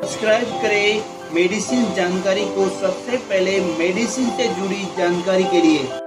Subscribe करें medicine जानकारी को सबसे पहले मेडिसिन से जुड़ी जानकारी के लिए।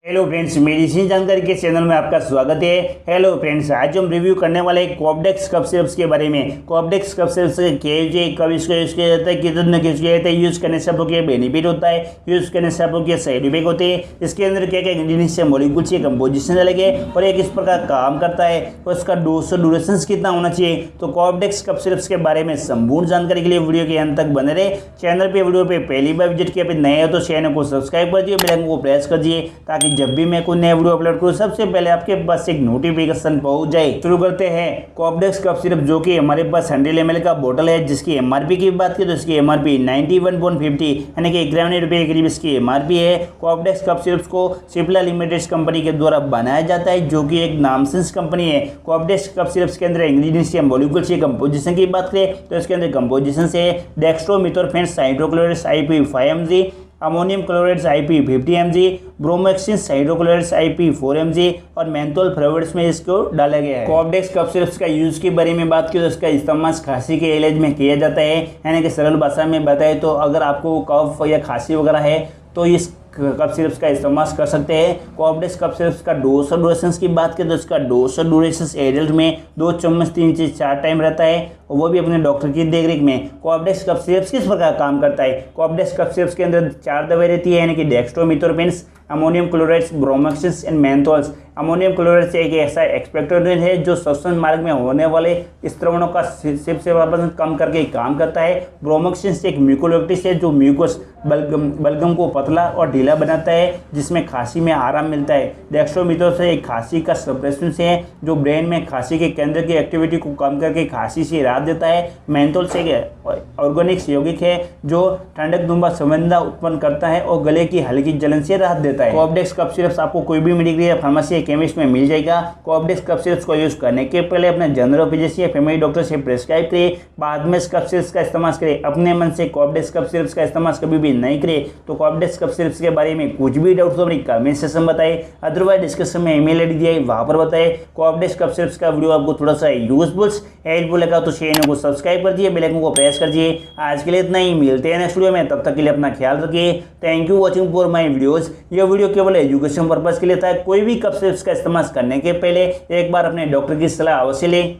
हेलो फ्रेंड्स, मेडिसिन जानकारी के चैनल में आपका स्वागत है। हेलो फ्रेंड्स, आज हम रिव्यू करने वाले हैं कोऑप्डेक्स कफ सिरप्स के बारे में। कोऑप्डेक्स कफ सिरप्स क्या है, कब इसको यूज़ किया जाता है, कितने किस किया जाता है, यूज़ करने से आपको क्या बेनिफिट होता है, यूज़ करने से आपको क्या साइड इफेक्ट होते हैं, इसके अंदर क्या क्या इंग्रीडिएंट्स है, मॉलिक्यूल्स की कंपोजिशन अलग है और ये किस प्रकार काम करता है और इसका डोज और ड्यूरेशन कितना होना चाहिए। तो कोऑप्डेक्स कफ सिरप्स के बारे में संपूर्ण जानकारी के लिए वीडियो के अंत तक बने रहे। चैनल पे वीडियो पे पहली बार विजिट किया, नए हो तो चैनल को सब्सक्राइब कर दिए, बेल आइकन को प्रेस कर दिए ताकि जब भी मैं कोई नया वीडियो अपलोड करूँ सबसे पहले आपके पास एक नोटिफिकेशन पहुंच जाए। शुरू करते हैं। कोऑप्डेक्स कफ सिरप जो कि हमारे पास 100 ml का बोतल है, जिसकी एमआरपी की बात करें तो इसकी एमआरपी 91.50 यानी कि 91 रुपये के करीब इसकी एमआरपी है। कोऑप्डेक्स कफ सिरप्स को सिप्ला लिमिटेड कंपनी के द्वारा बनाया जाता है, जो कि एक नामसेंस कंपनी है। कोऑप्डेक्स कफ सिरप्स के अंदर इंग्रीडिएंट्स या मॉलिक्यूल्स की कंपोजिशन की बात करें तो इसके अंदर कंपोजिशन से dextromethorphan hydrochlorides IP 5 mg, ammonium chlorides IP 50 mg, bromhexine hydrochlorides IP 4 mg और मेंथोल फ्लेवर्स में इसको डाला गया है। कोऑप्डेक्स कफ सिरप्स का यूज के बारे में बात करें तो इसका इस्तेमाल खांसी के इलाज में किया जाता है। यानी कि सरल भाषा में बताए तो अगर आपको कफ या खांसी वगैरह है तो इस कफ सिरप्स का इस्तेमाल कर सकते हैं। कोऑप्डेक्स कफ सिरप्स का डोज और ड्यूरेशन की बात करें तो इसका डोज और ड्यूरेशन एडल्ट में 2 चम्मच 3 से 4 टाइम रहता है और वो भी अपने डॉक्टर की देखरेख में। कोऑप्डेक्स कफ सिरप्स किस प्रकार काम करता है। कोऑप्डेक्स कफ सिरप्स के अंदर 4 दवाई रहती है, यानी कि dextromethorphan, ammonium chlorides, bromhexine and menthols. Ammonium chlorides एक ऐसा एक्सपेक्टोरेंट है जो श्वसन मार्ग में होने वाले स्त्रवणों का सिप से कम करके काम करता है। ब्रोमोक्सिन एक म्यूकोलेक्टिस है जो म्यूकोस बलगम को पतला और ढीला बनाता है, जिसमें खांसी में आराम मिलता है। डेक्स्ट्रोमिथोस एक खांसी का सप्रेसेंस है जो ब्रेन में खांसी के केंद्र की एक्टिविटी को कम करके खांसी से राहत देता है। मेंथोल एक ऑर्गेनिक यौगिक है जो ठंडक दुम्बा संवेदना उत्पन्न करता है और गले की हल्की जलन से राहत देता है। कोऑप्डेक्स कफ सिरप्स आपको कोई भी मेडिकल या फार्मेसी या केमिस्ट में मिल जाएगा। कोऑप्डेक्स कफ सिरप्स को यूज करने के पहले अपने जनरल फिजिशियन या फैमिली डॉक्टर से प्रेस्क्राइब करें, बाद में इस कफ सिरप्स का इस्तेमाल करें। अपने मन से कोऑप्डेक्स कफ सिरप्स का इस्तेमाल कभी भी नहीं करें। तो कोऑप्डेक्स कफ सिरप्स के बारे में कुछ भी डाउट तो अपनी कमेंट सेक्शन में बताएं, अदरवाइज डिस्क्रिप्शन में ईमेल आईडी दिया है वहां पर बताएं। कोऑप्डेक्स कफ सिरप्स का वीडियो आपको थोड़ा सा यूजफुल हेल्पफुल लगा तो चैनल को सब्सक्राइब कर दिए, बेल आइकन को प्रेस कर दिए। आज के लिए इतना ही, मिलते हैं नेक्स्ट वीडियो में, तब तक के लिए अपना ख्याल रखिए। Thank you watching for my videos. ये वीडियो केवल एजुकेशन पर्पज के लिए था। कोई भी कफ सिरप्स का इस्तेमाल करने के पहले एक बार अपने डॉक्टर की सलाह अवश्य लें।